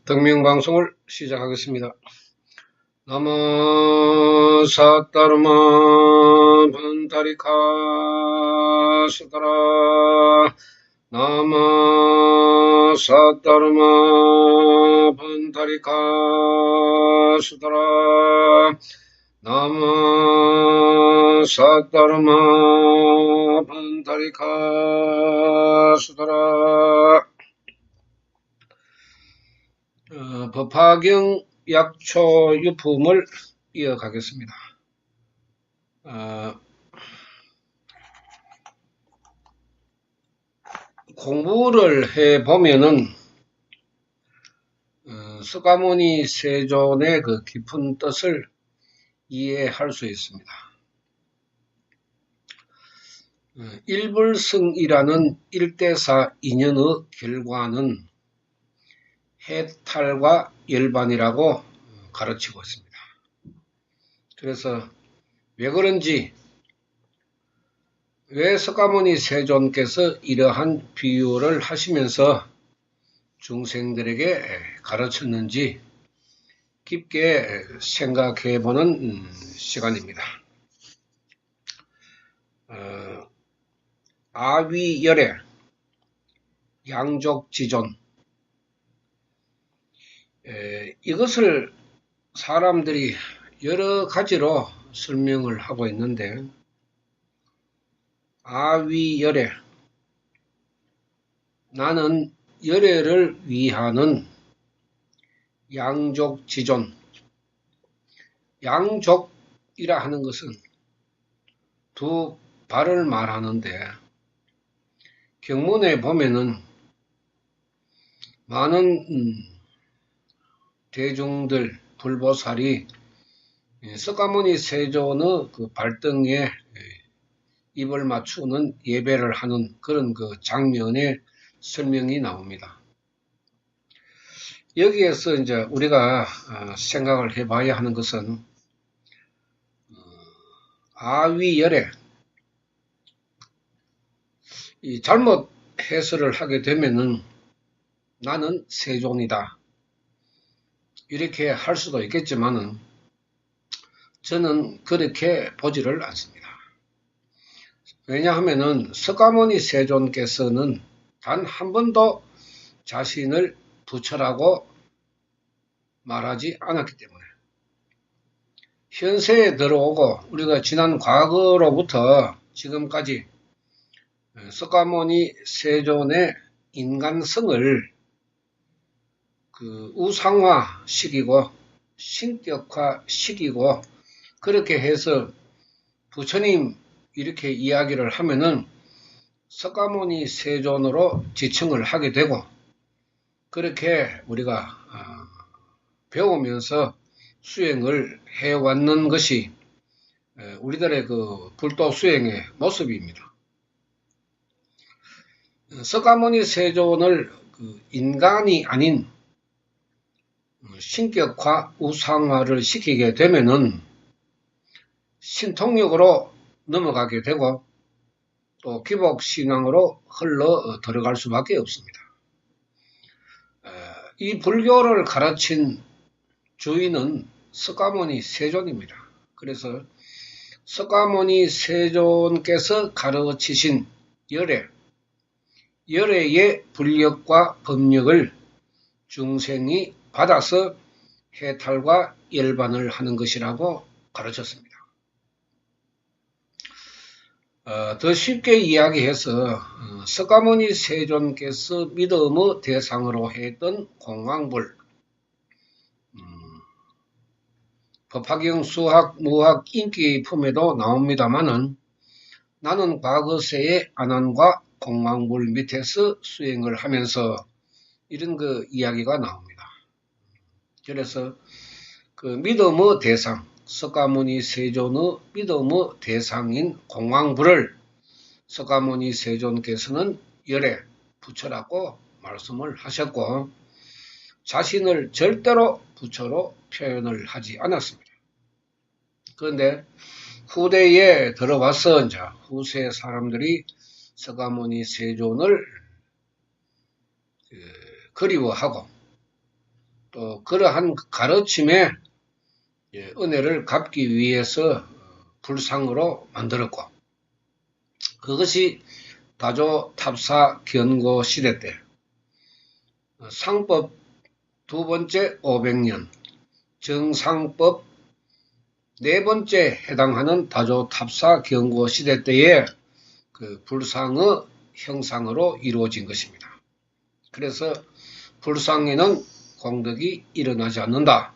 등명방송을 시작하겠습니다. 나모 사따르마 반타리카 수다라 나모 사따르마 반타리카 수다라 나모 사따르마 반타리카 수다라 법화경 약초 유품을 이어가겠습니다. 공부를 해보면은 석가모니 세존의 그 깊은 뜻을 이해할 수 있습니다. 일불승이라는 일대사 인연의 결과는 해탈과 열반이라고 가르치고 있습니다. 그래서 왜 그런지, 왜 석가모니 세존께서 이러한 비유를 하시면서 중생들에게 가르쳤는지 깊게 생각해보는 시간입니다. 아위열애, 양족지존, 이것을 사람들이 여러 가지로 설명을 하고 있는데, 아위열애, 나는 열애를 위하는 양족지존. 양족이라 하는 것은 두 발을 말하는데, 경문에 보면은 많은 대중들, 불보살이 석가모니 세존의 그 발등에 입을 맞추는 예배를 하는 그런 그 장면의 설명이 나옵니다. 여기에서 이제 우리가 생각을 해봐야 하는 것은 아위열애, 이 잘못 해설을 하게 되면은 나는 세존이다, 이렇게 할 수도 있겠지만은 저는 그렇게 보지를 않습니다. 왜냐하면은 석가모니 세존께서는 단 한 번도 자신을 부처라고 말하지 않았기 때문에, 현세에 들어오고 우리가 지난 과거로부터 지금까지 석가모니 세존의 인간성을 그 우상화시키고 신격화시키고 그렇게 해서 부처님 이렇게 이야기를 하면은 석가모니 세존으로 지칭을 하게 되고, 그렇게 우리가 배우면서 수행을 해왔는 것이 우리들의 그 불도 수행의 모습입니다. 석가모니 세존을 그 인간이 아닌 신격화, 우상화를 시키게 되면은 신통력으로 넘어가게 되고 또 기복신앙으로 흘러 들어갈 수밖에 없습니다. 이 불교를 가르친 주인은 석가모니 세존입니다. 그래서 석가모니 세존께서 가르치신 열애의 불력과 법력을 중생이 받아서 해탈과 열반을 하는 것이라고 가르쳤습니다. 더 쉽게 이야기해서 석가모니 세존께서 믿음의 대상으로 했던 공황불, 법화경 수학, 무학, 인기품에도 나옵니다마는 나는 과거세의 안한과 공황불 밑에서 수행을 하면서 이런 그 이야기가 나옵니다. 그래서 그 믿음의 대상, 석가모니 세존의 믿음의 대상인 공황불을 석가모니 세존께서는 열에 부처라고 말씀을 하셨고, 자신을 절대로 부처로 표현을 하지 않았습니다. 그런데 후대에 들어와서 이제 후세 사람들이 석가모니 세존을 그리워하고 또 그러한 가르침에 은혜를 갚기 위해서 불상으로 만들었고, 그것이 다조 탑사 견고 시대 때 상법 두 번째 500년, 정상법 네 번째 해당하는 다조 탑사 견고 시대 때에 그 불상의 형상으로 이루어진 것입니다. 그래서 불상에는 공덕이 일어나지 않는다.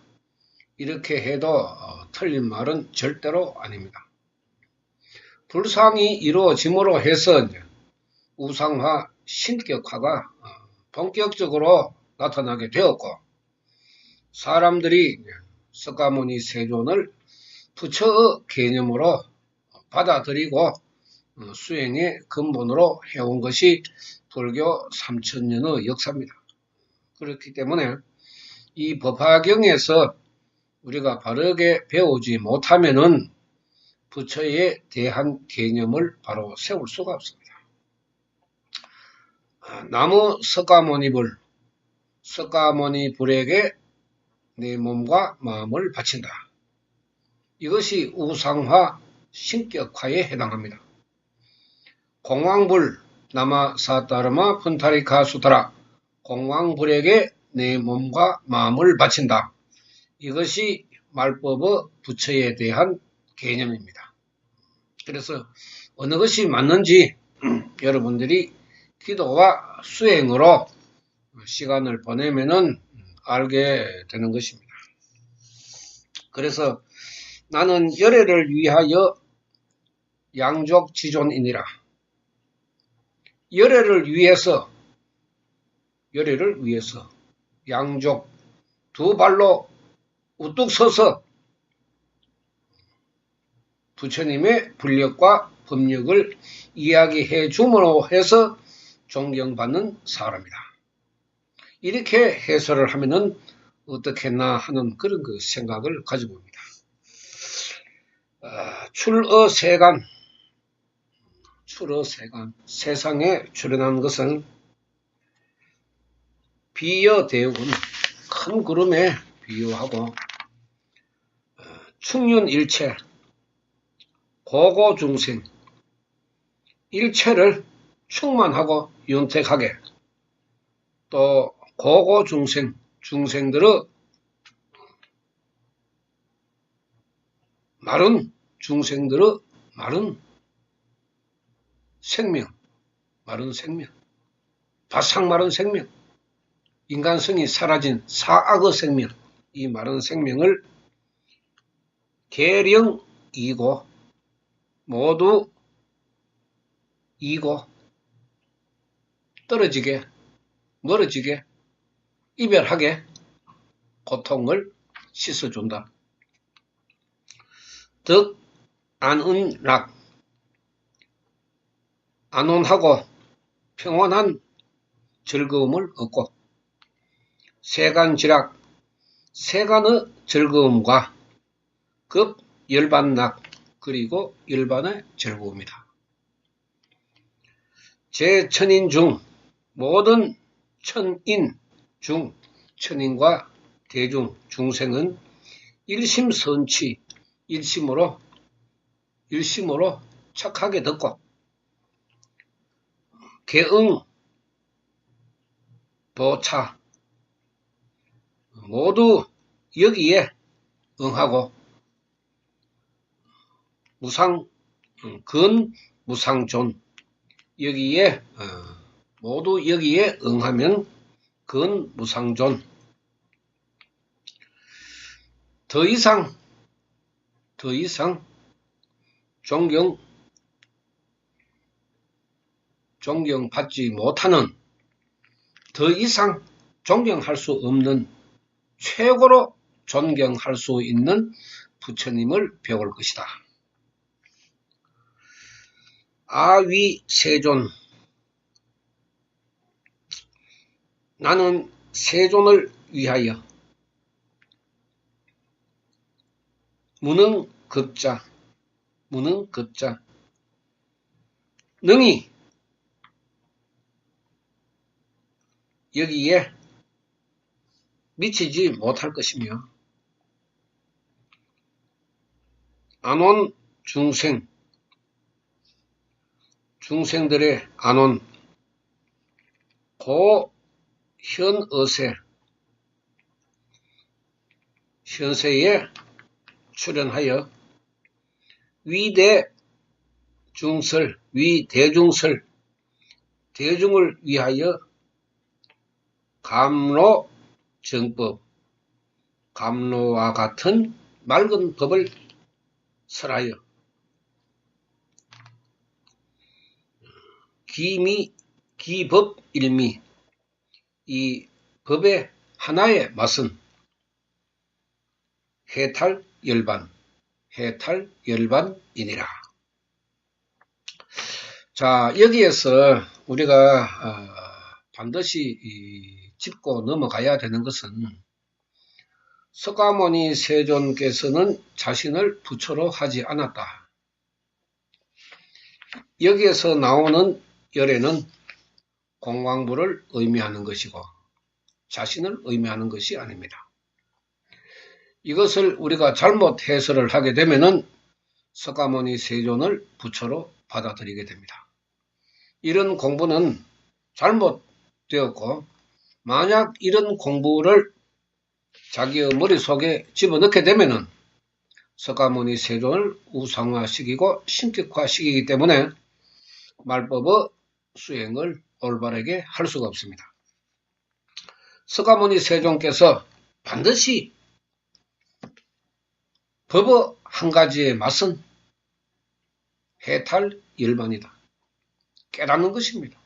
이렇게 해도 틀린 말은 절대로 아닙니다. 불상이 이루어짐으로 해서 우상화, 신격화가 본격적으로 나타나게 되었고, 사람들이 석가모니 세존을 부처의 개념으로 받아들이고 수행의 근본으로 해온 것이 불교 3000년의 역사입니다. 그렇기 때문에 이 법화경에서 우리가 바르게 배우지 못하면은 부처에 대한 개념을 바로 세울 수가 없습니다. 나무 석가모니불, 석가모니불에게 내 몸과 마음을 바친다. 이것이 우상화, 신격화에 해당합니다. 공황불, 나마 사타르마 푼타리카 수타라, 공황불에게 내 몸과 마음을 바친다. 이것이 말법의 부처에 대한 개념입니다. 그래서 어느 것이 맞는지 여러분들이 기도와 수행으로 시간을 보내면은 알게 되는 것입니다. 그래서 나는 열애를 위하여 양족지존이니라. 열애를 위해서 양족 두 발로 우뚝 서서 부처님의 불력과 법력을 이야기해 줌으로 해서 존경받는 사람이다. 이렇게 해설을 하면은 어떻겠나 하는 그런 그 생각을 가지고 옵니다. 출어세간, 세상에 출현한 것은 비여대군, 큰 구름에 비유하고, 충윤일체, 고고중생, 일체를 충만하고 윤택하게, 또 고고중생, 중생들의 마른 생명, 바싹 마른 생명, 인간성이 사라진 사악의 생명, 이 마른 생명을 계령이고 모두 이고 떨어지게, 멀어지게, 이별하게 고통을 씻어준다. 덕 안은락, 안온하고 평온한 즐거움을 얻고, 세간지락, 세간의 즐거움과 급 열반락, 그리고 열반의 즐거움이다. 제천인 중, 모든 천인 중, 천인과 대중, 중생은 일심선치, 일심으로 착하게 듣고, 개응, 도차, 모두 여기에 응하고, 근무상존, 여기에 모두 여기에 응하면 근무상존. 더 이상 존경받지 못하는, 더 이상 존경할 수 없는 최고로 존경할 수 있는 부처님을 배울 것이다. 아위 세존. 나는 세존을 위하여 무능급자 능히 여기에 미치지 못할 것이며 안온 중생들의 안온 고 현세에 출연하여 대중을 위하여 감로정법, 감로와 같은 맑은 법을 설하여 기법일미, 이 법의 하나의 맛은 해탈열반이니라. 자, 여기에서 우리가 반드시 짚고 넘어가야 되는 것은 석가모니 세존께서는 자신을 부처로 하지 않았다. 여기에서 나오는 열애는 공황부를 의미하는 것이고 자신을 의미하는 것이 아닙니다. 이것을 우리가 잘못 해설을 하게 되면은 석가모니 세존을 부처로 받아들이게 됩니다. 이런 공부는 잘못되었고 만약 이런 공부를 자기의 머릿속에 집어넣게 되면은 석가모니 세존을 우상화시키고 신격화시키기 때문에 말법의 수행을 올바르게 할 수가 없습니다. 석가모니 세존께서 반드시 법의 한 가지의 맛은 해탈열반이다. 깨닫는 것입니다.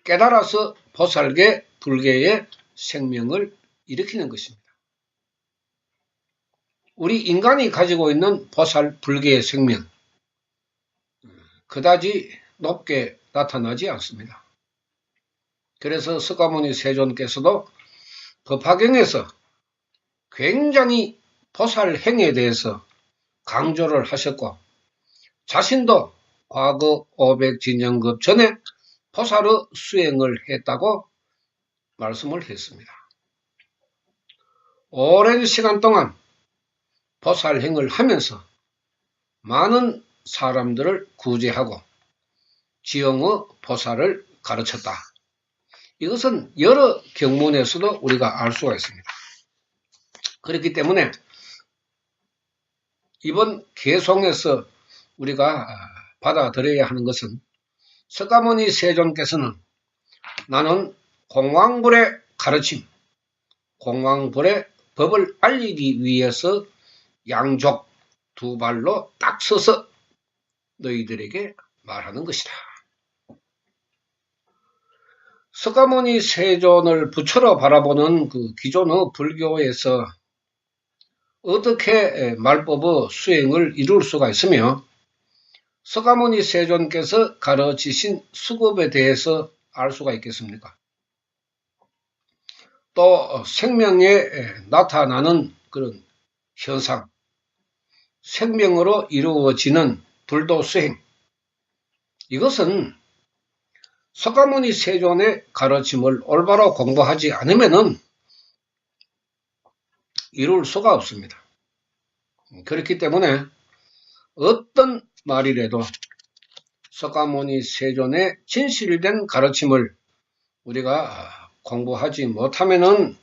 깨달아서 보살계 불계의 생명을 일으키는 것입니다. 우리 인간이 가지고 있는 보살 불계의 생명 그다지 높게 나타나지 않습니다. 그래서 석가모니 세존께서도 법화경에서 굉장히 보살행에 대해서 강조를 하셨고 자신도 과거 500진년급 전에 보살의 수행을 했다고 말씀을 했습니다. 오랜 시간 동안 보살행을 하면서 많은 사람들을 구제하고 지형의 보살을 가르쳤다. 이것은 여러 경문에서도 우리가 알 수가 있습니다. 그렇기 때문에 이번 개송에서 우리가 받아들여야 하는 것은 석가모니 세존께서는 나는 공황불의 가르침, 공황불의 법을 알리기 위해서 양족 두 발로 딱 서서 너희들에게 말하는 것이다. 석가모니 세존을 부처로 바라보는 그 기존의 불교에서 어떻게 말법의 수행을 이룰 수가 있으며 석가모니 세존께서 가르치신 수급에 대해서 알 수가 있겠습니까? 또 생명에 나타나는 그런 현상, 생명으로 이루어지는 불도 수행, 이것은 석가모니 세존의 가르침을 올바로 공부하지 않으면은 이룰 수가 없습니다. 그렇기 때문에 어떤 말이라도 석가모니 세존의 진실된 가르침을 우리가 공부하지 못하면은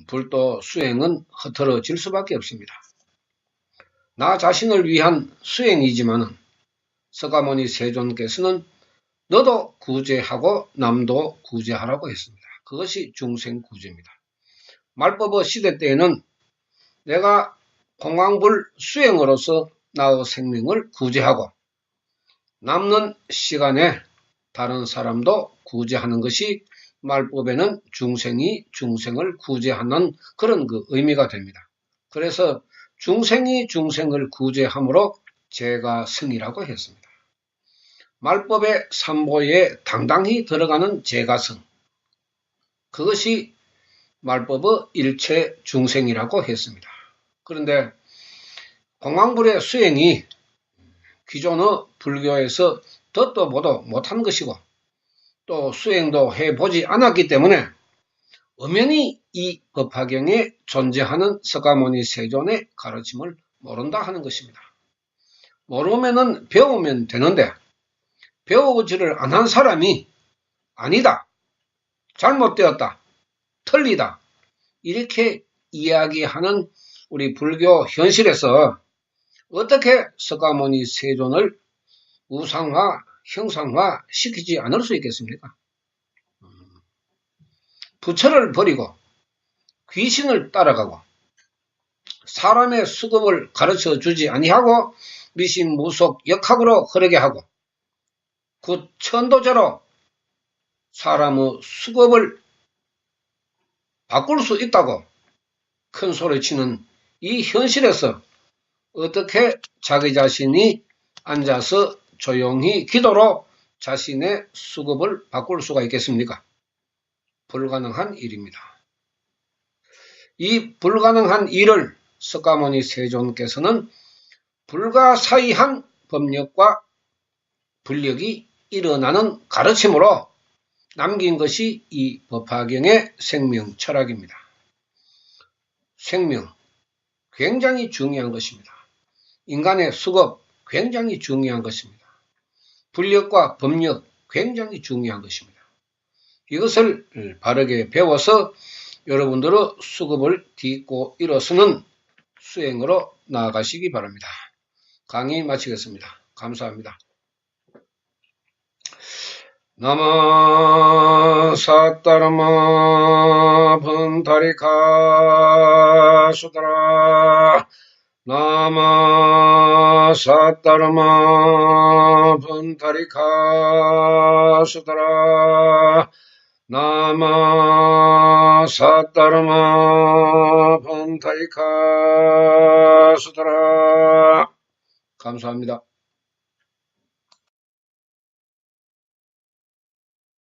불도 수행은 흐트러질 수밖에 없습니다. 나 자신을 위한 수행이지만은 석가모니 세존께서는 너도 구제하고 남도 구제하라고 했습니다. 그것이 중생구제입니다. 말법의 시대 때에는 내가 공황불 수행으로서 나의 생명을 구제하고 남는 시간에 다른 사람도 구제하는 것이 말법에는 중생이 중생을 구제하는 그런 그 의미가 됩니다. 그래서 중생이 중생을 구제함으로 제가 승이라고 했습니다. 말법의 삼보에 당당히 들어가는 제가승, 그것이 말법의 일체 중생이라고 했습니다. 그런데 공황불의 수행이 기존의 불교에서 듣도 보도 못한 것이고 또 수행도 해보지 않았기 때문에 엄연히 이 법화경에 존재하는 석가모니 세존의 가르침을 모른다 하는 것입니다. 모르면은 배우면 되는데 배우지를 않은 사람이 아니다, 잘못되었다, 틀리다 이렇게 이야기하는 우리 불교 현실에서 어떻게 석가모니 세존을 우상화, 형상화 시키지 않을 수 있겠습니까? 부처를 버리고 귀신을 따라가고 사람의 수급을 가르쳐 주지 아니하고 미신무속 역학으로 흐르게 하고 그 천도제로 사람의 수급을 바꿀 수 있다고 큰 소리치는 이 현실에서 어떻게 자기 자신이 앉아서 조용히 기도로 자신의 수급을 바꿀 수가 있겠습니까? 불가능한 일입니다. 이 불가능한 일을 석가모니 세존께서는 불가사의한 법력과 불력이 일어나는 가르침으로 남긴 것이 이 법화경의 생명 철학입니다. 생명, 굉장히 중요한 것입니다. 인간의 수급, 굉장히 중요한 것입니다. 불력과 법력, 굉장히 중요한 것입니다. 이것을 바르게 배워서 여러분들의 수급을 딛고 일어서는 수행으로 나아가시기 바랍니다. 강의 마치겠습니다. 감사합니다. 나마 사따르마 분타리카 수다라 나마 사따르마 분타리카 수다라 나마 사따르마 분타리카 수다라 감사합니다.